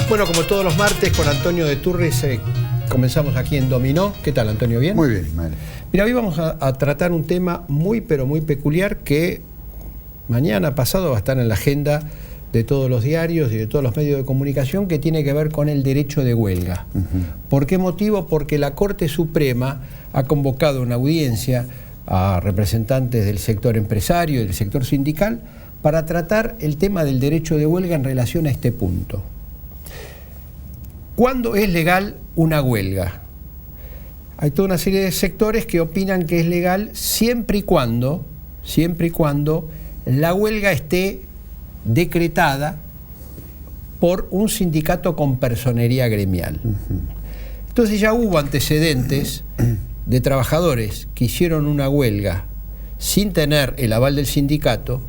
Bueno, como todos los martes, con Antonio de Turris comenzamos aquí en Dominó. ¿Qué tal, Antonio? ¿Bien? Muy bien, Ismael. Mira, hoy vamos a tratar un tema muy, pero muy peculiar que mañana pasado va a estar en la agenda de todos los diarios y de todos los medios de comunicación, que tiene que ver con el derecho de huelga. ¿Por qué motivo? Porque la Corte Suprema ha convocado una audiencia a representantes del sector empresario y del sector sindical para tratar el tema del derecho de huelga en relación a este punto. ¿Cuándo es legal una huelga? Hay toda una serie de sectores que opinan que es legal siempre y cuando la huelga esté decretada por un sindicato con personería gremial. Entonces ya hubo antecedentes de trabajadores que hicieron una huelga sin tener el aval del sindicato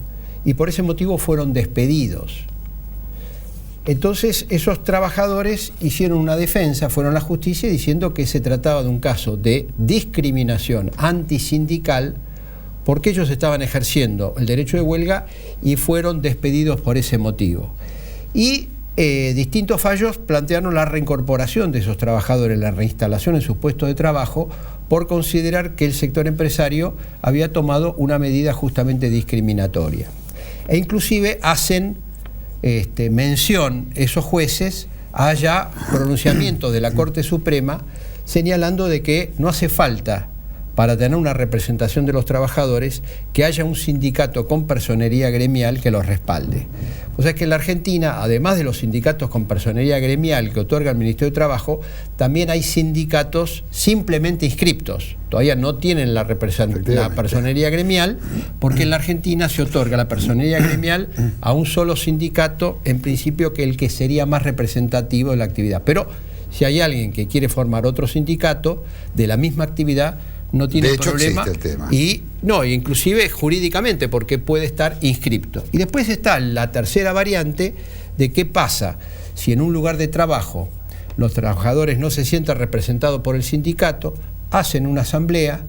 y por ese motivo fueron despedidos. Entonces esos trabajadores hicieron una defensa, fueron a la justicia diciendo que se trataba de un caso de discriminación antisindical porque ellos estaban ejerciendo el derecho de huelga y fueron despedidos por ese motivo. Y distintos fallos plantearon la reincorporación de esos trabajadores, la reinstalación en sus puestos de trabajo, por considerar que el sector empresario había tomado una medida justamente discriminatoria. E inclusive hacen mención esos jueces a ya pronunciamientos de la Corte Suprema señalando de que no hace falta, para tener una representación de los trabajadores, que haya un sindicato con personería gremial que los respalde. O sea que en la Argentina, además de los sindicatos con personería gremial que otorga el Ministerio de Trabajo, también hay sindicatos simplemente inscriptos. Todavía no tienen la personería gremial, porque en la Argentina se otorga la personería gremial a un solo sindicato, en principio que el que sería más representativo de la actividad. Pero si hay alguien que quiere formar otro sindicato de la misma actividad, no tiene problema, existe el tema. Y inclusive jurídicamente, porque puede estar inscripto. Y después está la tercera variante de qué pasa si en un lugar de trabajo los trabajadores no se sienten representados por el sindicato, hacen una asamblea,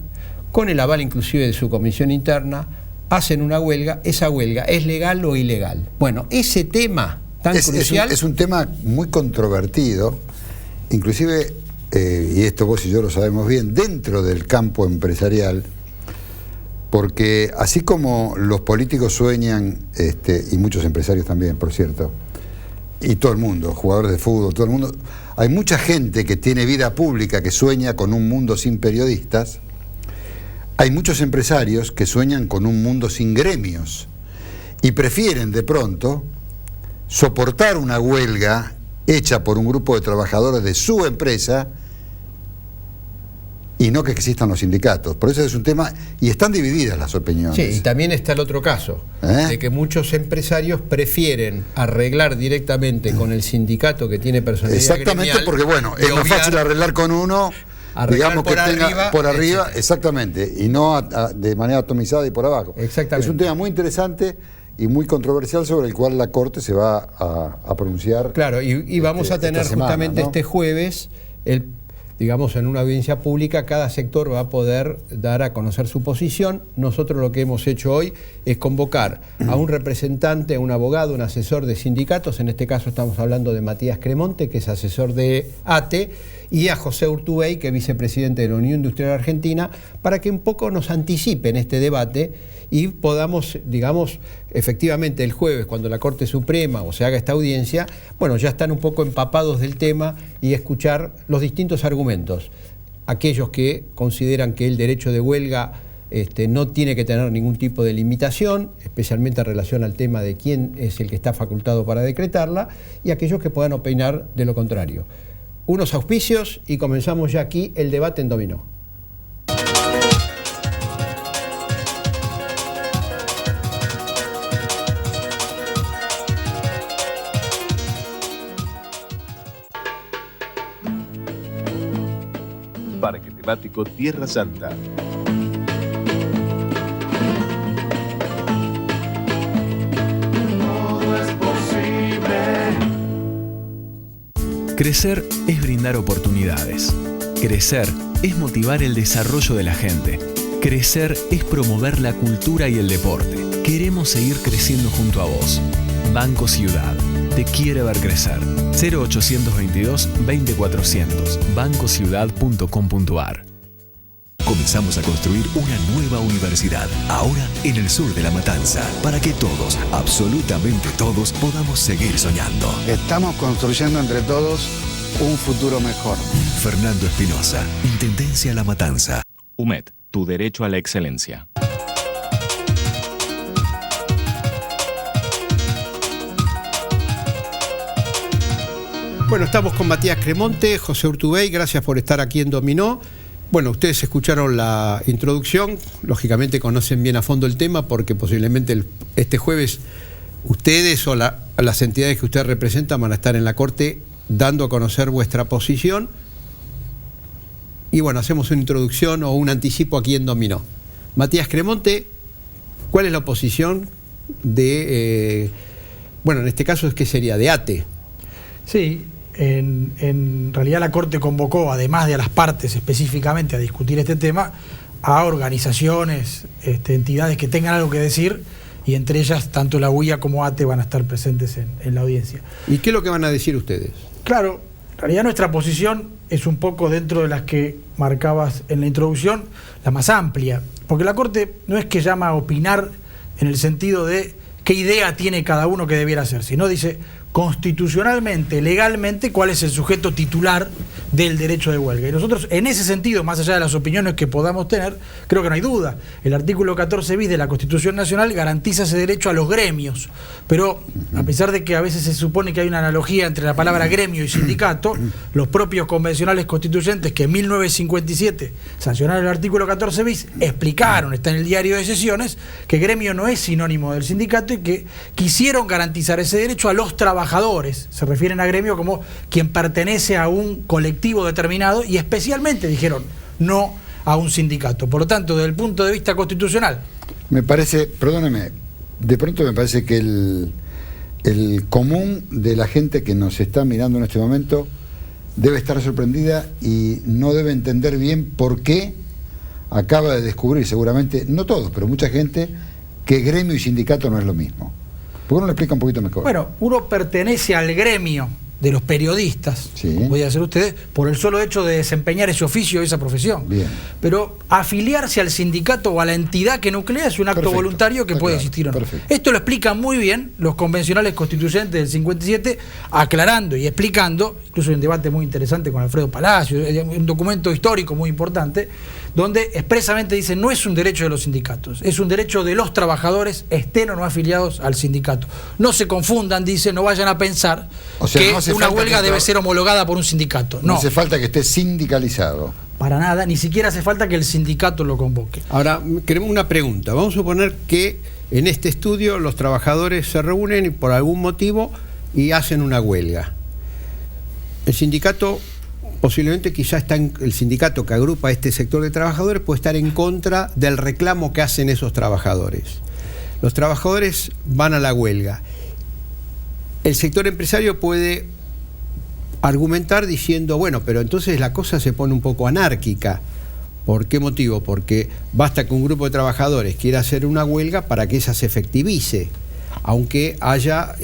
con el aval inclusive de su comisión interna, hacen una huelga. ¿Esa huelga es legal o ilegal? Bueno, ese tema tan crucial... Es un tema muy controvertido, inclusive... y esto vos y yo lo sabemos bien, dentro del campo empresarial, porque así como los políticos sueñan, y muchos empresarios también, por cierto, y todo el mundo, jugadores de fútbol, todo el mundo, hay mucha gente que tiene vida pública que sueña con un mundo sin periodistas, hay muchos empresarios que sueñan con un mundo sin gremios y prefieren de pronto soportar una huelga hecha por un grupo de trabajadores de su empresa y no que existan los sindicatos. Por eso es un tema, y están divididas las opiniones. Sí, y también está el otro caso, de que muchos empresarios prefieren arreglar directamente con el sindicato que tiene personalidad exactamente, gremial, porque bueno, es más fácil arreglar con uno, digamos que tenga por arriba, exactamente, y no de manera atomizada y por abajo. Exactamente. Es un tema muy interesante y muy controversial sobre el cual la Corte se va a pronunciar. Claro, y vamos a tener justamente este jueves, digamos, en una audiencia pública, cada sector va a poder dar a conocer su posición. Nosotros lo que hemos hecho hoy es convocar a un representante, a un abogado, un asesor de sindicatos, en este caso estamos hablando de Matías Cremonte, que es asesor de ATE, y a José Urtubey, que es vicepresidente de la Unión Industrial Argentina, para que un poco nos anticipen este debate y podamos, digamos, efectivamente el jueves, cuando la Corte Suprema o se haga esta audiencia, bueno, ya están un poco empapados del tema y escuchar los distintos argumentos. Aquellos que consideran que el derecho de huelga no tiene que tener ningún tipo de limitación, especialmente en relación al tema de quién es el que está facultado para decretarla, y aquellos que puedan opinar de lo contrario. Unos auspicios y comenzamos ya aquí el debate en Dominó. Parque temático Tierra Santa. Todo es posible. Crecer es brindar oportunidades. Crecer es motivar el desarrollo de la gente. Crecer es promover la cultura y el deporte. Queremos seguir creciendo junto a vos. Banco Ciudad. te quiere ver crecer. 0822-20400, bancociudad.com.ar. Comenzamos a construir una nueva universidad, ahora en el sur de La Matanza, para que todos, absolutamente todos, podamos seguir soñando. Estamos construyendo entre todos un futuro mejor. Fernando Espinosa, Intendencia La Matanza. UMED, tu derecho a la excelencia. Bueno, estamos con Matías Cremonte, José Urtubey, gracias por estar aquí en Dominó. Bueno, ustedes escucharon la introducción, lógicamente conocen bien a fondo el tema porque posiblemente este jueves ustedes o las entidades que ustedes representan van a estar en la Corte dando a conocer vuestra posición. Y bueno, hacemos una introducción o un anticipo aquí en Dominó. Matías Cremonte, ¿cuál es la posición de, bueno, en este caso es que sería de ATE? Sí. En realidad la Corte convocó, además de a las partes específicamente a discutir este tema, a organizaciones, entidades que tengan algo que decir, y entre ellas tanto la UIA como ATE van a estar presentes en la audiencia. ¿Y qué es lo que van a decir ustedes? Claro, en realidad nuestra posición es un poco dentro de las que marcabas en la introducción, la más amplia, porque la Corte no es que llama a opinar en el sentido de qué idea tiene cada uno que debiera hacer, sino dice constitucionalmente, legalmente, cuál es el sujeto titular del derecho de huelga. Y nosotros, en ese sentido, más allá de las opiniones que podamos tener, creo que no hay duda. El artículo 14 bis de la Constitución Nacional garantiza ese derecho a los gremios. Pero, a pesar de que a veces se supone que hay una analogía entre la palabra gremio y sindicato, los propios convencionales constituyentes que en 1957 sancionaron el artículo 14 bis, explicaron, está en el diario de sesiones, que gremio no es sinónimo del sindicato y que quisieron garantizar ese derecho a los trabajadores. Se refieren a gremio como quien pertenece a un colectivo determinado y especialmente dijeron no a un sindicato. Por lo tanto, desde el punto de vista constitucional, me parece, perdóneme, de pronto me parece que el común de la gente que nos está mirando en este momento debe estar sorprendida y no debe entender bien por qué acaba de descubrir, seguramente, no todos, pero mucha gente, que gremio y sindicato no es lo mismo. ¿Por qué no lo explica un poquito mejor? Bueno, uno pertenece al gremio de los periodistas, sí, como voy a hacer ustedes, por el solo hecho de desempeñar ese oficio, esa profesión. Bien. Pero afiliarse al sindicato o a la entidad que nuclea es un acto perfecto, voluntario que puede existir o no. Perfecto. Esto lo explican muy bien los convencionales constituyentes del 57, aclarando y explicando, incluso hay un debate muy interesante con Alfredo Palacio, un documento histórico muy importante, donde expresamente dicen no es un derecho de los sindicatos, es un derecho de los trabajadores, estén o no afiliados al sindicato. No se confundan, dice, no vayan a pensar que no una huelga debe ser homologada por un sindicato. No hace falta que esté sindicalizado. Para nada, ni siquiera hace falta que el sindicato lo convoque. Ahora, queremos una pregunta. Vamos a suponer que en este estudio los trabajadores se reúnen por algún motivo y hacen una huelga. El sindicato, posiblemente quizá el sindicato que agrupa a este sector de trabajadores puede estar en contra del reclamo que hacen esos trabajadores. Los trabajadores van a la huelga. El sector empresario puede argumentar diciendo, bueno, pero entonces la cosa se pone un poco anárquica. ¿Por qué motivo? Porque basta que un grupo de trabajadores quiera hacer una huelga para que esa se efectivice, aunque haya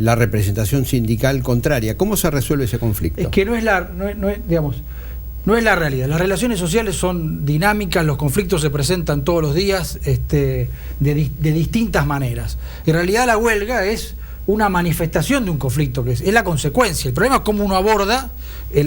la representación sindical contraria. ¿Cómo se resuelve ese conflicto? Es que no es la realidad. Las relaciones sociales son dinámicas, los conflictos se presentan todos los días de distintas maneras. En realidad la huelga es una manifestación de un conflicto, que es la consecuencia. El problema es cómo uno aborda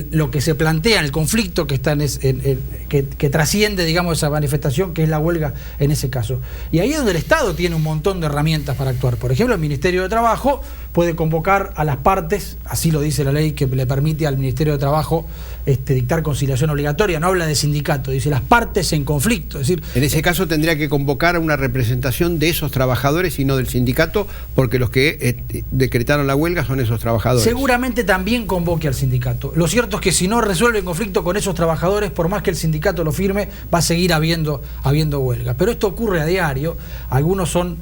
lo que se plantea en el conflicto que está que trasciende, digamos, esa manifestación, que es la huelga en ese caso. Y ahí es donde el Estado tiene un montón de herramientas para actuar. Por ejemplo, el Ministerio de Trabajo puede convocar a las partes, así lo dice la ley que le permite al Ministerio de Trabajo dictar conciliación obligatoria, no habla de sindicato, dice las partes en conflicto. Es decir, en ese caso tendría que convocar a una representación de esos trabajadores y no del sindicato, porque los que decretaron la huelga son esos trabajadores. Seguramente también convoque al sindicato. Lo cierto es que si no resuelve el conflicto con esos trabajadores, por más que el sindicato lo firme, va a seguir habiendo huelga. Pero esto ocurre a diario. Algunos son,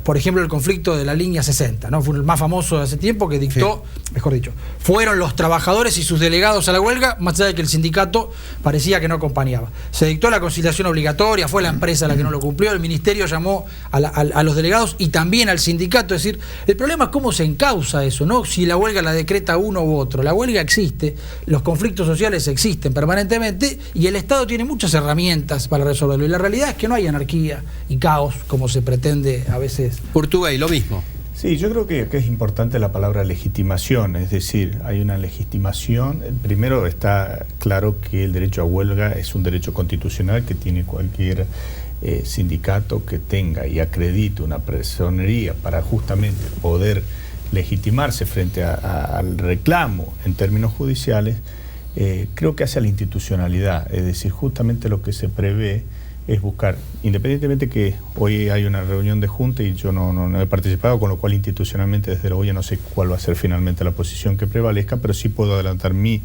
por ejemplo, el conflicto de la línea 60, ¿no? Fue el más famoso de hace tiempo, que dictó, sí, mejor dicho, fueron los trabajadores y sus delegados a la huelga, más allá de que el sindicato parecía que no acompañaba. Se dictó la conciliación obligatoria, fue la empresa la que no lo cumplió, el ministerio llamó a los delegados y también al sindicato. Es decir, el problema problema es cómo se encausa eso, no si la huelga la decreta uno u otro. La huelga existe, los conflictos sociales existen permanentemente y el Estado tiene muchas herramientas para resolverlo. Y la realidad es que no hay anarquía y caos como se pretende a veces. Portugal, lo mismo. Sí, yo creo que es importante la palabra legitimación, es decir, hay una legitimación. Primero está claro que el derecho a huelga es un derecho constitucional que tiene cualquier sindicato que tenga y acredite una personería para justamente poder legitimarse frente al reclamo en términos judiciales. Creo que hace a la institucionalidad, es decir, justamente lo que se prevé es buscar, independientemente que hoy hay una reunión de junta y yo no he participado, con lo cual institucionalmente desde luego ya no sé cuál va a ser finalmente la posición que prevalezca, pero sí puedo adelantar mi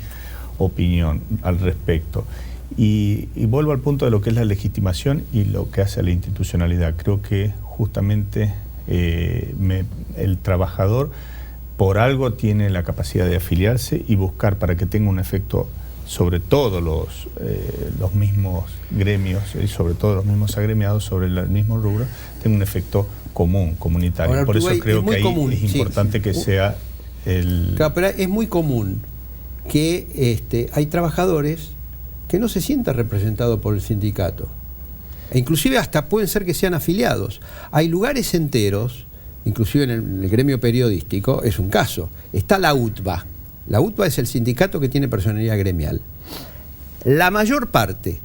opinión al respecto. Y vuelvo al punto de lo que es la legitimación y lo que hace a la institucionalidad. Creo que justamente el trabajador por algo tiene la capacidad de afiliarse y buscar para que tenga un efecto sobre todos los mismos gremios y sobre todo los mismos agremiados sobre el mismo rubro, tenga un efecto común, comunitario. Ahora, por eso creo que ahí común, es importante que sea el... Claro, pero es muy común que hay trabajadores que no se sientan representados por el sindicato. E inclusive hasta pueden ser que sean afiliados. Hay lugares enteros, inclusive en el gremio periodístico, es un caso. Está la UTBA. La UTBA es el sindicato que tiene personería gremial. La mayor parte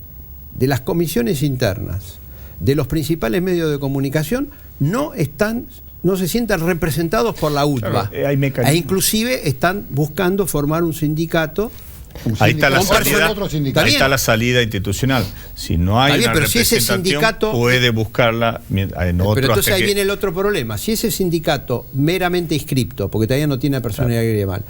de las comisiones internas de los principales medios de comunicación no se sientan representados por la UTBA. Claro, hay mecanismos. E inclusive están buscando formar un sindicato. Ahí está la salida institucional. Si no hay una pero si ese sindicato puede buscarla en otro. Pero entonces ahí viene el otro problema. Si ese sindicato meramente inscripto, porque todavía no tiene personalidad gremial,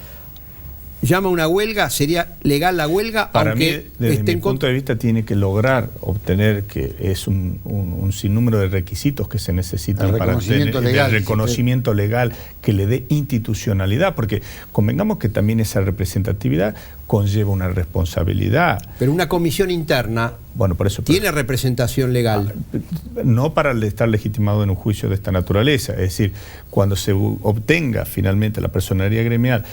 llama una huelga, ¿sería legal la huelga? Para aunque mí, desde mi punto de vista, tiene que lograr obtener, que es un sinnúmero de requisitos que se necesitan para tener el reconocimiento legal que le dé institucionalidad, porque convengamos que también esa representatividad conlleva una responsabilidad. Pero una comisión interna, bueno, por eso, tiene representación legal. No para estar legitimado en un juicio de esta naturaleza, es decir, cuando se obtenga finalmente la personería gremial,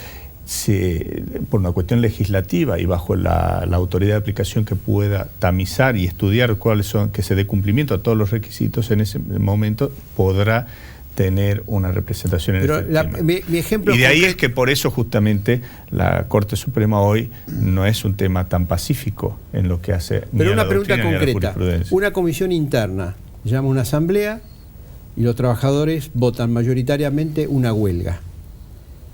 por una cuestión legislativa y bajo la autoridad de aplicación que pueda tamizar y estudiar cuáles son, que se dé cumplimiento a todos los requisitos, en ese momento podrá tener una representación en mi ejemplo y de ahí es que por eso justamente la Corte Suprema hoy no es un tema tan pacífico en lo que hace. Pero una pregunta concreta, una comisión interna llama una asamblea y los trabajadores votan mayoritariamente una huelga.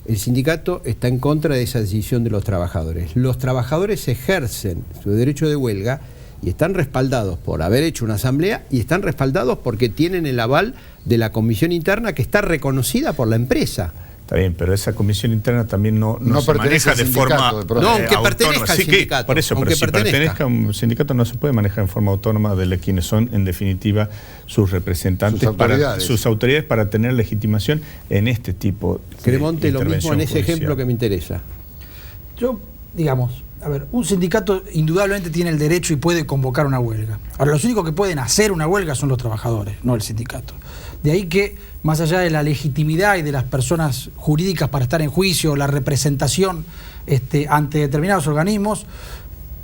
El sindicato está en contra de esa decisión de los trabajadores. Los trabajadores ejercen su derecho de huelga y están respaldados por haber hecho una asamblea y están respaldados porque tienen el aval de la comisión interna que está reconocida por la empresa. Está bien, pero esa comisión interna también no se maneja de forma aunque pertenezca al sindicato. Por eso, pero si pertenezca a un sindicato no se puede manejar en forma autónoma de quienes son, en definitiva, sus representantes, sus autoridades para tener legitimación en este tipo de Cremonte, lo mismo en ese judicial. ejemplo que me interesa. Yo, digamos, a ver, un sindicato indudablemente tiene el derecho y puede convocar una huelga. Ahora, los únicos que pueden hacer una huelga son los trabajadores, no el sindicato. De ahí que, más allá de la legitimidad y de las personas jurídicas para estar en juicio, la representación ante determinados organismos,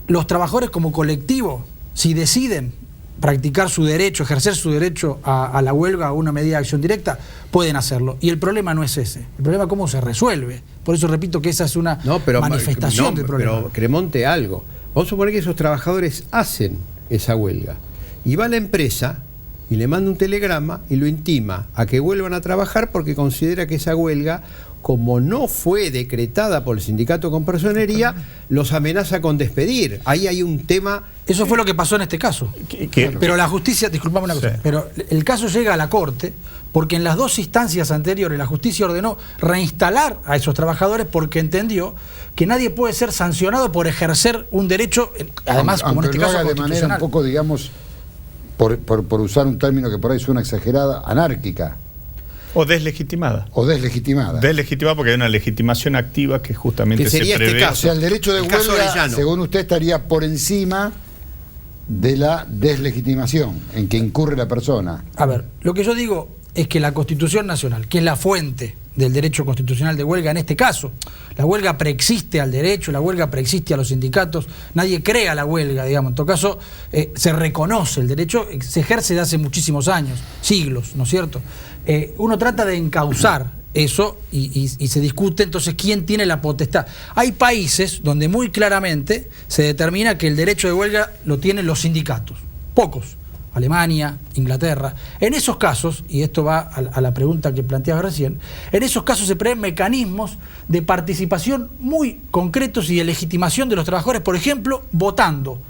los trabajadores como colectivo, si deciden practicar su derecho, ejercer su derecho a la huelga o una medida de acción directa, pueden hacerlo. Y el problema no es ese. El problema es cómo se resuelve. Por eso repito que esa es una manifestación del problema. Pero Cremonte, algo. Vamos a suponer que esos trabajadores hacen esa huelga. Y va la empresa y le manda un telegrama y lo intima a que vuelvan a trabajar porque considera que esa huelga, como no fue decretada por el sindicato con personería, los amenaza con despedir. Ahí hay un tema... Eso fue lo que pasó en este caso. Pero la justicia, disculpame una cosa, pero el caso llega a la Corte porque en las dos instancias anteriores la justicia ordenó reinstalar a esos trabajadores porque entendió que nadie puede ser sancionado por ejercer un derecho, además, como en este caso, de manera un poco, digamos, por usar un término que por ahí suena exagerada, anárquica. O deslegitimada. Deslegitimada porque hay una legitimación activa que justamente se prevé. Este caso. O sea, el derecho de huelga, según usted, estaría por encima de la deslegitimación en que incurre la persona. A ver, lo que yo digo es que la Constitución Nacional, que es la fuente del derecho constitucional de huelga en este caso. La huelga preexiste al derecho, la huelga preexiste a los sindicatos, nadie crea la huelga, digamos. En todo caso, se reconoce el derecho, se ejerce de hace muchísimos años, siglos, ¿no es cierto? Uno trata de encauzar eso y se discute entonces quién tiene la potestad. Hay países donde muy claramente se determina que el derecho de huelga lo tienen los sindicatos, pocos. Alemania, Inglaterra. En esos casos, y esto va a la pregunta que planteaba recién, en esos casos se prevén mecanismos de participación muy concretos y de legitimación de los trabajadores, por ejemplo, votando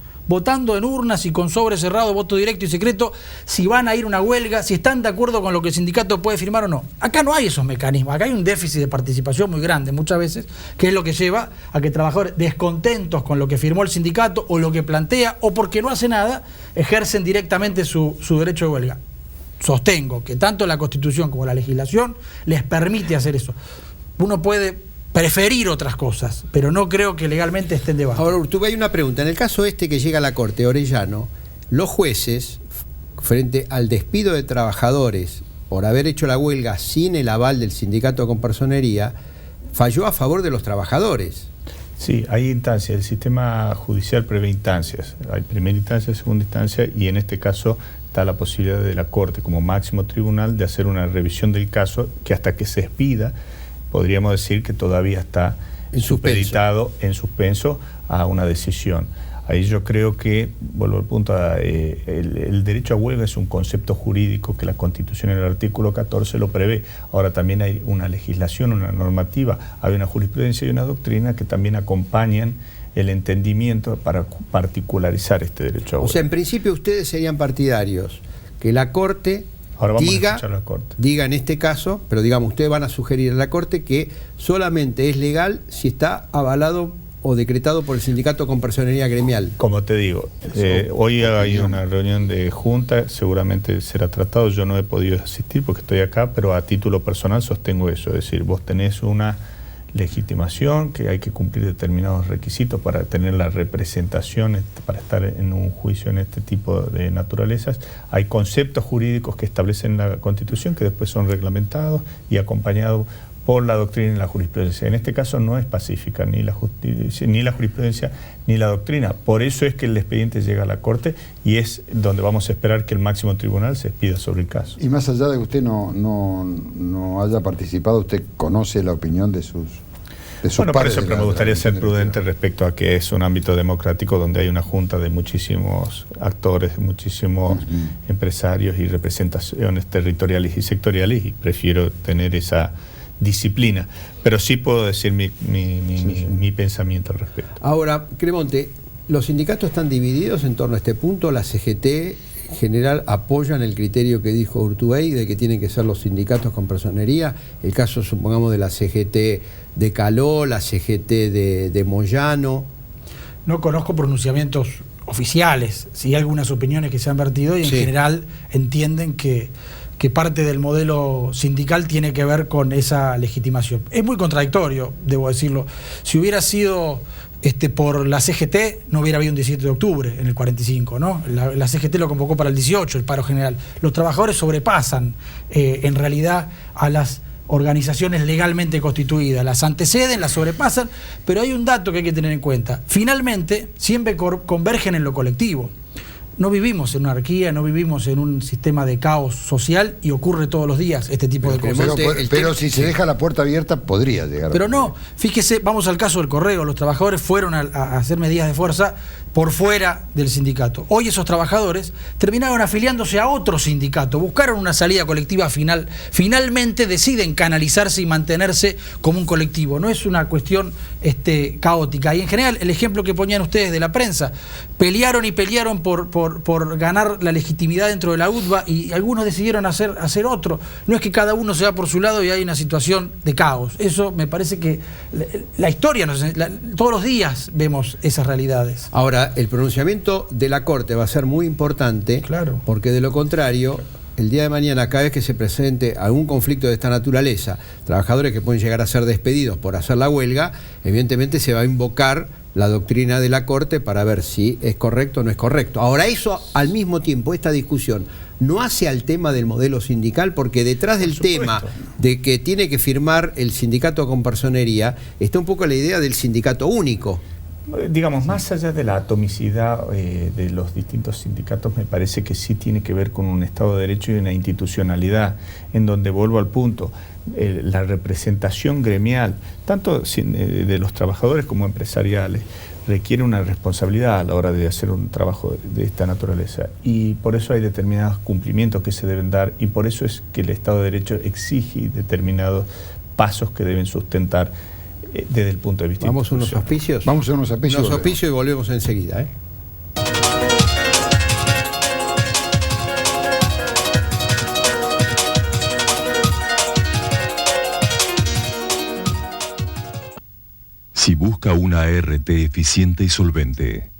en urnas y con sobre cerrado, voto directo y secreto, si van a ir a una huelga, si están de acuerdo con lo que el sindicato puede firmar o no. Acá no hay esos mecanismos, acá hay un déficit de participación muy grande muchas veces, que es lo que lleva a que trabajadores descontentos con lo que firmó el sindicato o lo que plantea, o porque no hace nada, ejercen directamente su derecho de huelga. Sostengo que tanto la Constitución como la legislación les permite hacer eso. Uno puede preferir otras cosas, pero no creo que legalmente estén debajo. Ahora, Urtubey, hay una pregunta. En el caso que llega a la Corte, Orellano, los jueces, frente al despido de trabajadores por haber hecho la huelga sin el aval del sindicato con personería, falló a favor de los trabajadores. Sí, hay instancias. El sistema judicial prevé instancias. Hay primera instancia, segunda instancia, y en este caso está la posibilidad de la Corte, como máximo tribunal, de hacer una revisión del caso que hasta que se expida, podríamos decir que todavía está supeditado, en suspenso a una decisión. Ahí yo creo que, vuelvo al punto, el derecho a huelga es un concepto jurídico que la Constitución en el artículo 14 lo prevé. Ahora también hay una legislación, una normativa, hay una jurisprudencia y una doctrina que también acompañan el entendimiento para particularizar este derecho a huelga. O sea, en principio ustedes serían partidarios que la Corte diga en este caso, pero digamos, ustedes van a sugerir a la Corte que solamente es legal si está avalado o decretado por el sindicato con personería gremial. Como te digo, hoy hay una reunión de junta, seguramente será tratado, yo no he podido asistir porque estoy acá, pero a título personal sostengo eso, es decir, vos tenés una legitimación, que hay que cumplir determinados requisitos para tener la representación, para estar en un juicio en este tipo de naturalezas. Hay conceptos jurídicos que establecen la Constitución que después son reglamentados y acompañados por la doctrina y la jurisprudencia. En este caso no es pacífica ni la jurisprudencia ni la doctrina. Por eso es que el expediente llega a la Corte y es donde vamos a esperar que el máximo tribunal se expida sobre el caso. Y más allá de que usted no haya participado, ¿usted conoce la opinión de sus bueno, por eso me gustaría ser prudente respecto a que es un ámbito democrático donde hay una junta de muchísimos actores, muchísimos empresarios y representaciones territoriales y sectoriales, y prefiero tener esa disciplina, pero sí puedo decir mi pensamiento al respecto. Ahora, Cremonte, los sindicatos están divididos en torno a este punto. La CGT en general apoyan el criterio que dijo Urtubey de que tienen que ser los sindicatos con personería. El caso, supongamos, de la CGT de Caló, la CGT de Moyano. No conozco pronunciamientos oficiales, sí algunas opiniones que se han vertido y en general entienden que parte del modelo sindical tiene que ver con esa legitimación. Es muy contradictorio, debo decirlo. Si hubiera sido por la CGT, no hubiera habido un 17 de octubre en el 45, ¿no? La CGT lo convocó para el 18, el paro general. Los trabajadores sobrepasan en realidad a las organizaciones legalmente constituidas, las anteceden, las sobrepasan, pero hay un dato que hay que tener en cuenta. Finalmente, siempre convergen en lo colectivo. No vivimos en una anarquía, no vivimos en un sistema de caos social y ocurre todos los días este tipo de cosas. Pero si se deja la puerta abierta, podría llegar. Pero no, fíjese, vamos al caso del correo. Los trabajadores fueron a hacer medidas de fuerza por fuera del sindicato. Hoy esos trabajadores terminaron afiliándose a otro sindicato, buscaron una salida colectiva final, finalmente deciden canalizarse y mantenerse como un colectivo. No es una cuestión caótica. Y en general, el ejemplo que ponían ustedes de la prensa, pelearon y pelearon por ganar la legitimidad dentro de la UTBA y algunos decidieron hacer otro. No es que cada uno se va por su lado y hay una situación de caos. Eso me parece que la historia, todos los días vemos esas realidades. Ahora, el pronunciamiento de la Corte va a ser muy importante, claro, porque de lo contrario, el día de mañana, cada vez que se presente algún conflicto de esta naturaleza, trabajadores que pueden llegar a ser despedidos por hacer la huelga, evidentemente se va a invocar la doctrina de la Corte para ver si es correcto o no es correcto. Ahora, eso al mismo tiempo, esta discusión no hace al tema del modelo sindical, porque detrás del tema de que tiene que firmar el sindicato con personería está un poco la idea del sindicato único. Digamos, más allá de la atomicidad de los distintos sindicatos, me parece que sí tiene que ver con un Estado de Derecho y una institucionalidad, en donde, vuelvo al punto, la representación gremial, tanto de los trabajadores como empresariales, requiere una responsabilidad a la hora de hacer un trabajo de esta naturaleza. Y por eso hay determinados cumplimientos que se deben dar, y por eso es que el Estado de Derecho exige determinados pasos que deben sustentar desde el punto de vista. ¿Vamos a unos auspicios? Vamos a unos auspicios. Unos auspicios y volvemos enseguida, Si busca una ART eficiente y solvente.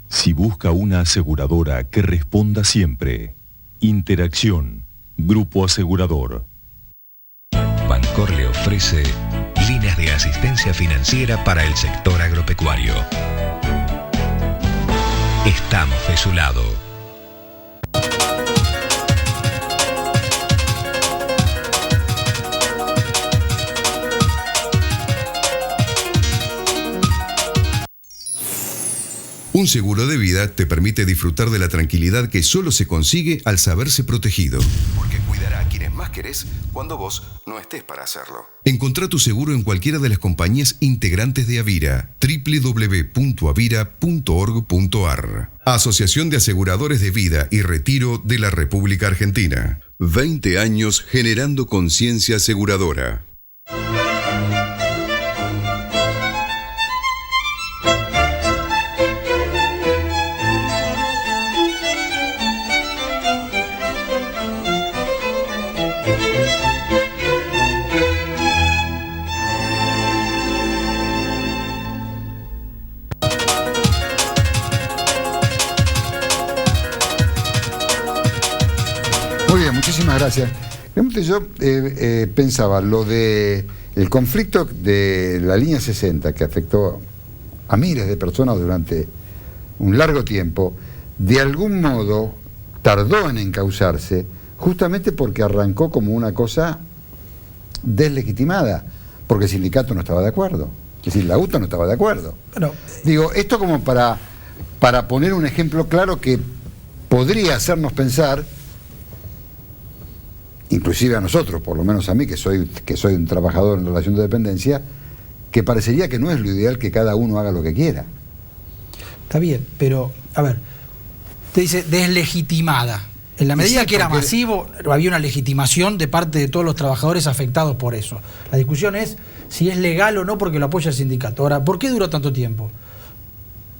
Si busca una aseguradora que responda siempre. Interacción. Grupo Asegurador. Bancor le ofrece líneas de asistencia financiera para el sector agropecuario. Estamos de su lado. Un seguro de vida te permite disfrutar de la tranquilidad que solo se consigue al saberse protegido. Porque cuidará a quienes más querés cuando vos no estés para hacerlo. Encontrá tu seguro en cualquiera de las compañías integrantes de Avira. www.avira.org.ar. Asociación de Aseguradores de Vida y Retiro de la República Argentina. 20 años generando conciencia aseguradora. Muchísimas gracias. Yo pensaba lo de el conflicto de la línea 60 que afectó a miles de personas durante un largo tiempo, de algún modo tardó en encauzarse justamente porque arrancó como una cosa deslegitimada, porque el sindicato no estaba de acuerdo, es decir, la UTA no estaba de acuerdo. Bueno, digo, esto como para poner un ejemplo claro que podría hacernos pensar, inclusive a nosotros, por lo menos a mí, que soy un trabajador en relación de dependencia, que parecería que no es lo ideal que cada uno haga lo que quiera. Está bien, pero, a ver, te dice deslegitimada. En la medida que era masivo, había una legitimación de parte de todos los trabajadores afectados por eso. La discusión es si es legal o no porque lo apoya el sindicato. Ahora, ¿por qué duró tanto tiempo?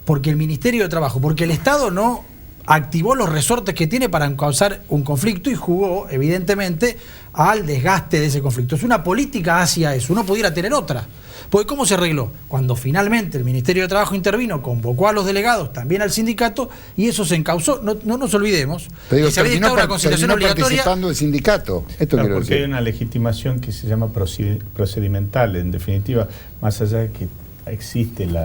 Porque el Ministerio de Trabajo, porque el Estado no activó los resortes que tiene para causar un conflicto y jugó, evidentemente, al desgaste de ese conflicto. Es una política hacia eso. Uno pudiera tener otra. Porque ¿cómo se arregló? Cuando finalmente el Ministerio de Trabajo intervino, convocó a los delegados, también al sindicato, y eso se encauzó. No nos olvidemos. Pero digo, terminó participando el sindicato. Esto claro, porque hay una legitimación que se llama procedimental. En definitiva, más allá de que existe el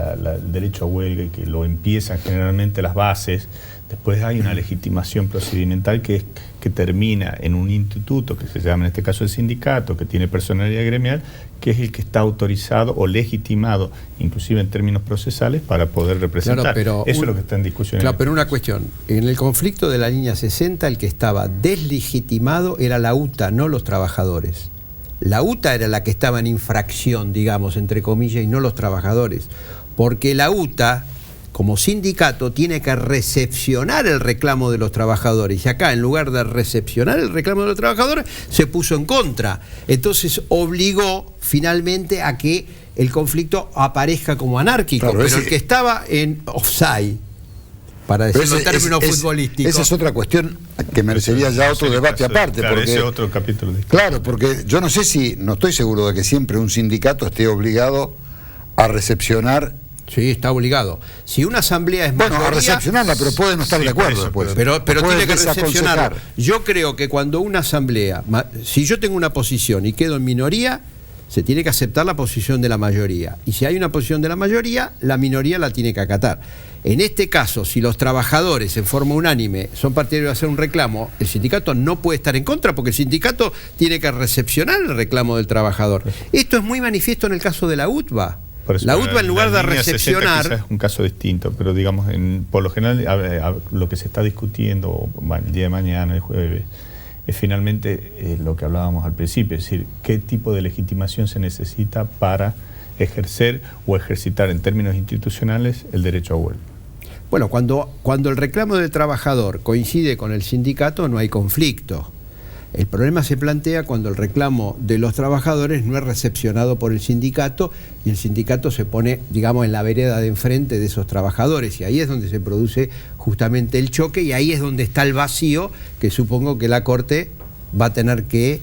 derecho a huelga y que lo empiezan generalmente las bases, después hay una legitimación procedimental que termina en un instituto que se llama en este caso el sindicato, que tiene personalidad gremial, que es el que está autorizado o legitimado, inclusive en términos procesales, para poder representar. Claro, pero eso es lo que está en discusión. Claro, pero una cuestión. En el conflicto de la línea 60, el que estaba deslegitimado era la UTA, no los trabajadores. La UTA era la que estaba en infracción, digamos, entre comillas, y no los trabajadores. Porque la UTA, como sindicato, tiene que recepcionar el reclamo de los trabajadores. Y acá, en lugar de recepcionar el reclamo de los trabajadores, se puso en contra. Entonces obligó finalmente a que el conflicto aparezca como anárquico. Claro, pero el que estaba en offside, para decirlo en términos futbolísticos. Esa es otra cuestión que merecería ya otro debate aparte. Claro, porque, ese es otro capítulo. Claro, porque yo no estoy seguro de que siempre un sindicato esté obligado a recepcionar. Sí, está obligado. Si una asamblea es mayoría... Bueno, a recepcionarla, pero puede no estar de acuerdo después. Pero tiene que recepcionarla. Yo creo que cuando una asamblea... Si yo tengo una posición y quedo en minoría, se tiene que aceptar la posición de la mayoría. Y si hay una posición de la mayoría, la minoría la tiene que acatar. En este caso, si los trabajadores en forma unánime son partidarios de hacer un reclamo, el sindicato no puede estar en contra porque el sindicato tiene que recepcionar el reclamo del trabajador. Esto es muy manifiesto en el caso de la UTBA. La UTBA, en lugar de recepcionar... Es un caso distinto, pero digamos, por lo general, lo que se está discutiendo el día de mañana, el jueves, es finalmente lo que hablábamos al principio, es decir, qué tipo de legitimación se necesita para ejercer o ejercitar en términos institucionales el derecho a huelga. Bueno, cuando el reclamo del trabajador coincide con el sindicato, no hay conflicto. El problema se plantea cuando el reclamo de los trabajadores no es recepcionado por el sindicato y el sindicato se pone, digamos, en la vereda de enfrente de esos trabajadores, y ahí es donde se produce justamente el choque, y ahí es donde está el vacío que supongo que la Corte va a tener que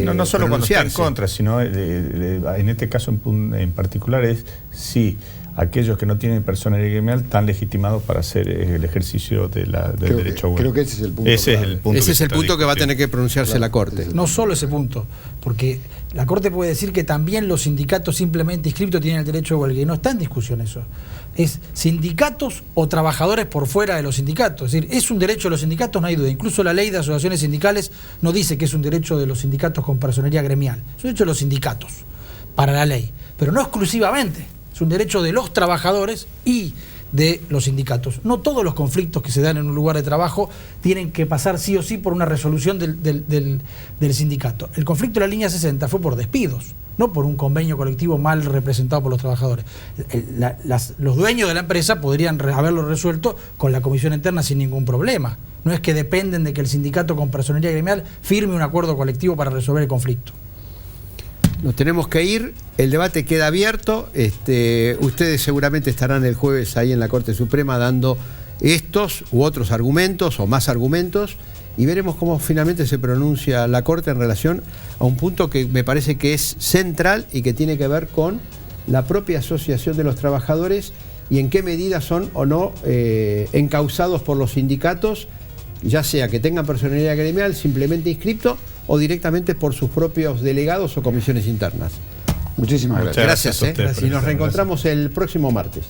no solo cuando está en contra, sino en este caso en particular es si aquellos que no tienen personalidad gremial están legitimados para hacer el ejercicio del derecho a huelga. Creo que ese es el punto. Ese es el punto que va a tener que pronunciarse la Corte. No solo ese punto, porque la Corte puede decir que también los sindicatos simplemente inscriptos tienen el derecho a huelga, y no está en discusión eso. Es sindicatos o trabajadores por fuera de los sindicatos. Es decir, es un derecho de los sindicatos, no hay duda. Incluso la ley de asociaciones sindicales no dice que es un derecho de los sindicatos con personería gremial. Es un derecho de los sindicatos, para la ley. Pero no exclusivamente. Es un derecho de los trabajadores y de los sindicatos. No todos los conflictos que se dan en un lugar de trabajo tienen que pasar sí o sí por una resolución del sindicato. El conflicto de la línea 60 fue por despidos, no por un convenio colectivo mal representado por los trabajadores. Los dueños de la empresa podrían haberlo resuelto con la comisión interna sin ningún problema. No es que dependen de que el sindicato con personería gremial firme un acuerdo colectivo para resolver el conflicto. Nos tenemos que ir, el debate queda abierto, ustedes seguramente estarán el jueves ahí en la Corte Suprema dando estos u otros argumentos o más argumentos, y veremos cómo finalmente se pronuncia la Corte en relación a un punto que me parece que es central y que tiene que ver con la propia asociación de los trabajadores y en qué medida son o no encausados por los sindicatos, ya sea que tengan personalidad gremial simplemente inscripto o directamente por sus propios delegados o comisiones internas. Muchísimas gracias. Gracias. Y nos reencontramos el próximo martes.